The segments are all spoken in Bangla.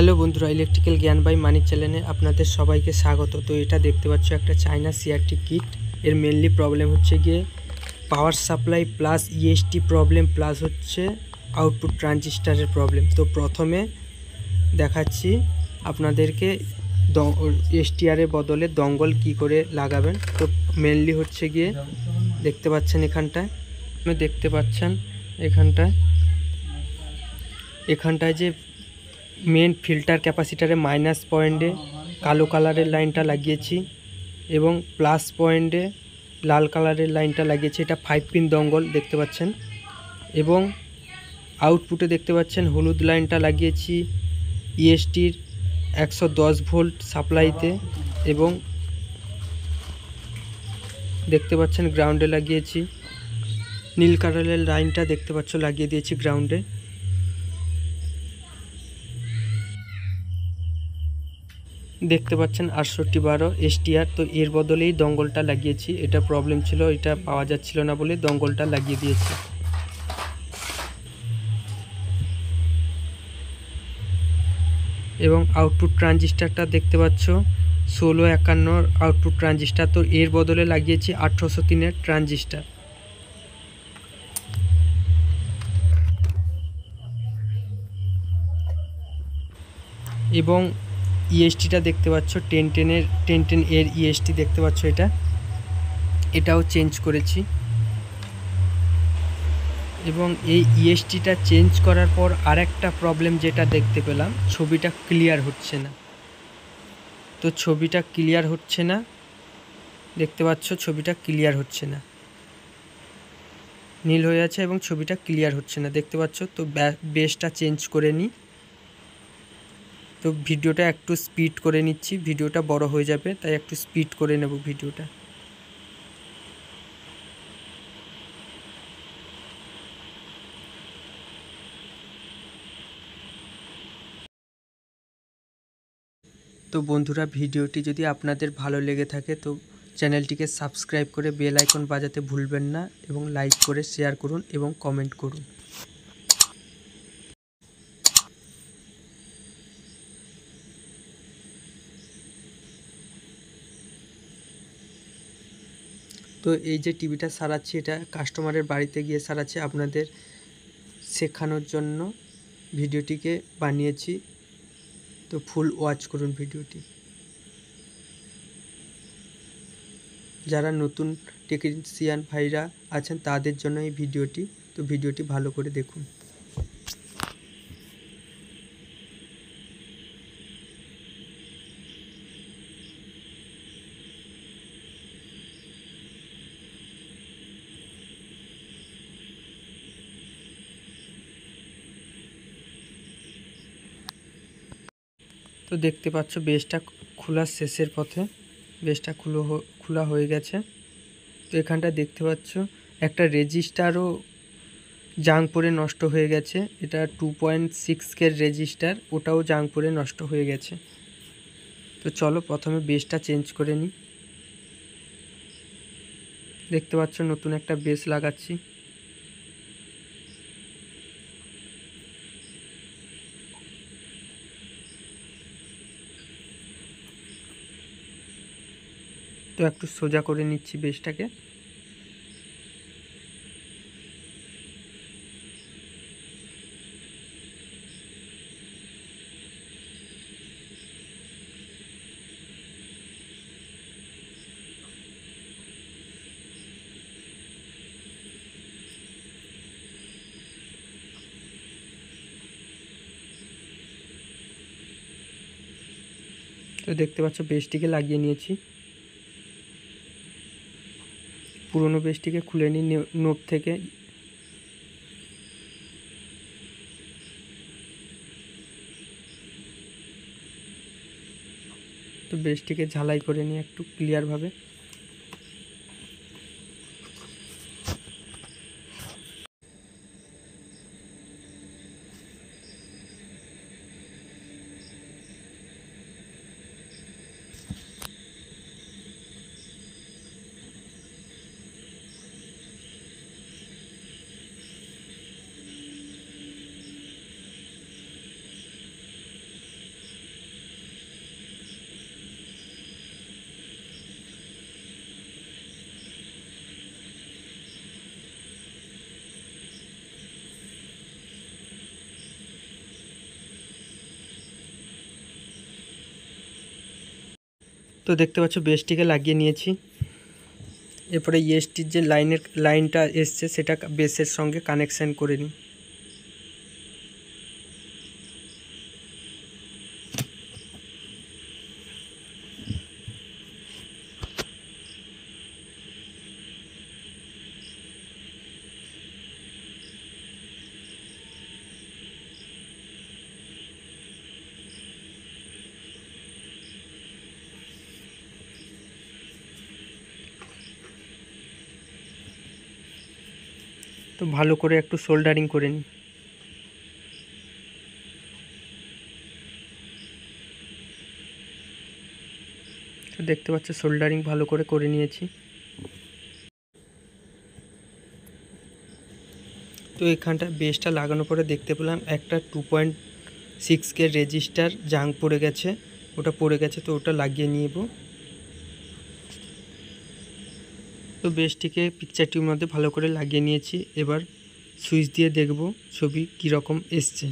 হ্যালো বন্ধুরা, ইলেকট্রিক্যাল জ্ঞান বাই মানিক চ্যানেলে আপনাদের সবাইকে স্বাগত। তো এটা দেখতে পাচ্ছ একটা চায়না সিআরটি কিট। এর মেনলি প্রবলেম হচ্ছে গিয়ে power supply plus EST problem plus হচ্ছে আউটপুট ট্রানজিস্টারের প্রবলেম। তো প্রথমে দেখাচ্ছি আপনাদেরকে এসটিআরের বদলে দঙ্গল কি করে লাগাবেন। তো মেনলি হচ্ছে গিয়ে দেখতে পাচ্ছেন এখানটায় যে মেন ফিল্টার ক্যাপাসিটারে মাইনাস পয়েন্টে কালো কালারের লাইনটা লাগিয়েছি এবং প্লাস পয়েন্টে লাল কালারের লাইনটা লাগিয়েছি। এটা 5 পিন দঙ্গল দেখতে পাচ্ছেন। এবং আউটপুটে দেখতে পাচ্ছেন হলুদ লাইনটা লাগিয়েছি ইএসটির 110 ভোল্ট সাপ্লাইতে এবং দেখতে পাচ্ছেন গ্রাউন্ডে লাগিয়েছি। নীল কালারের লাইনটা দেখতে পাচ্ছ লাগিয়ে দিয়েছি গ্রাউন্ডে। দেখতে পাচ্ছেন 6812 এসটিআর। তো এর বদলেই দঙ্গলটা লাগিয়েছি। এটা প্রবলেম ছিল, এটা পাওয়া যাচ্ছিল না বলে দঙ্গলটা লাগিয়ে দিয়েছি। এবং আউটপুট ট্রানজিস্টারটা দেখতে পাচ্ছ 1651 আউটপুট ট্রানজিস্টার। তো এর বদলে লাগিয়েছি 1803 ট্রানজিস্টার। এবং ইএসটিটা দেখতে পাচ্ছ 1010 এর ইএসটি দেখতে পাচ্ছ, এটাও চেঞ্জ করেছি। এবং এই ইএসটিটা চেঞ্জ করার পর আরেকটা প্রবলেম যেটা দেখতে পেলাম, ছবিটা ক্লিয়ার হচ্ছে না। তো ছবিটা ক্লিয়ার হচ্ছে না, দেখতে পাচ্ছ ছবিটা ক্লিয়ার হচ্ছে না, নীল হয়ে আছে এবং ছবিটা ক্লিয়ার হচ্ছে না দেখতে পাচ্ছ। তো বেসটা চেঞ্জ করে নিই। তো ভিডিওটা একটু স্পিড করে নিচ্ছি, ভিডিওটা বড় হয়ে যাবে তাই একটু স্পিড করে নেব ভিডিওটা। তো বন্ধুরা, ভিডিওটি যদি আপনাদের ভালো লেগে থাকে তো চ্যানেলটিকে সাবস্ক্রাইব করে বেল আইকন বাজাতে ভুলবেন না এবং লাইক করে শেয়ার করুন এবং কমেন্ট করুন। তো এই যে টিভিটা সারাচ্ছি, এটা কাস্টমারের বাড়িতে গিয়ে সারাচ্ছি, আপনাদের শেখানোর জন্য ভিডিওটিকে বানিয়েছি। তো ফুল ওয়াচ করুন ভিডিওটি। যারা নতুন টেকনিশিয়ান ভাইরা আছেন তাদের জন্য এই ভিডিওটি। তো ভিডিওটি ভালো করে দেখুন। তো দেখতে পাচ্ছ বেসটা খোলার শেষের পথে, বেসটা খোলা হয়ে গেছে। তো এখানটা দেখতে পাচ্ছ একটা রেজিস্টারও জাং পরে নষ্ট হয়ে গেছে। এটা 2.6K রেজিস্টার, ওটাও জাং পরে নষ্ট হয়ে গেছে। তো চলো প্রথমে বেসটা চেঞ্জ করে নিই। দেখতে পাচ্ছ নতুন একটা বেস লাগাচ্ছি। তো একটু সোজা করে নিচ্ছি বেসটাকে। তো দেখতে পাচ্ছ বেসটিকে লাগিয়ে নিয়েছি। পুরনো বেসটিকে খুলে নিই নোব থেকে। তো বেসটিকে ঝালাই করে নিই একটু ক্লিয়ারভাবে। তো দেখতে পাচ্ছ বেসটিকে লাগিয়ে নিয়েছি। এরপরে ইএসটির যে লাইনটা এসছে সেটা বেসের সঙ্গে কানেকশান করে নিই। তো ভালো করে একটু সোল্ডারিং করে নিই। তো দেখতে পাচ্ছ সোল্ডারিং ভালো করে নিয়েছি। তো এখানটা বেসটা লাগানোর পরে দেখতে পেলাম একটা 2.6K রেজিস্টার জাং পড়ে গেছে, ওটা পড়ে গেছে, তো ওটা লাগিয়ে নিব। তো বেসটিকে পিকচারটির মধ্যে ভালো করে লাগিয়ে নিয়েছি। এবার সুইচ দিয়ে দেখব ছবি কীরকম এসছে।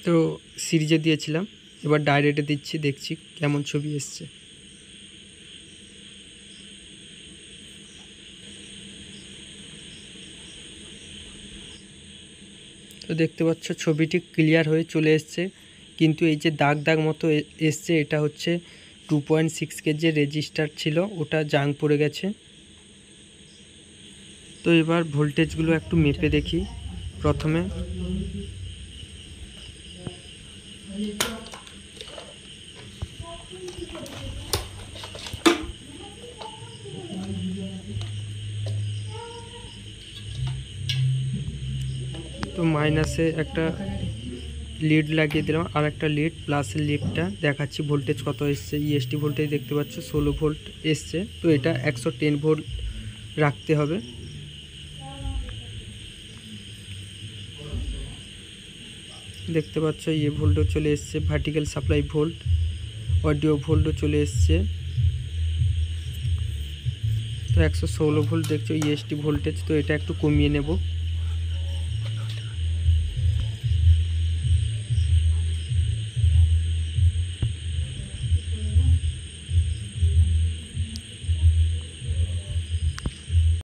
তো সিরিজে দিয়েছিলাম, এবার ডাইরেক্টে দিচ্ছি, দেখছি কেমন ছবি এসছে। তো দেখতে পাচ্ছ ছবিটি ক্লিয়ার হয়ে চলে এসছে, কিন্তু এই যে দাগ দাগ মতো এসছে এটা হচ্ছে 2.6K যে রেজিস্টার ছিল ওটা জাং পড়ে গেছে। তো এবার ভোল্টেজগুলো একটু মেপে দেখি। প্রথমে তো মাইনাসে একটা লিড লাগিয়ে দিলাম, আর একটা লিড প্লাসের লিডটা দেখাচ্ছি ভোল্টেজ কত এসছে। ইএসটি ভোল্টেজ দেখতে পাচ্ছ 16 ভোল্ট এসছে। তো এটা 110 ভোল্ট রাখতে হবে। দেখতে পাচ্ছ ইয়ে ভোল্টও চলে এসছে, ভার্টিক্যাল সাপ্লাই ভোল্ট, অডিও ভোল্টও চলে এসছে। তো 116 ভোল্ট দেখছো ইএসটি ভোল্টেজ। তো এটা একটু কমিয়ে নেব।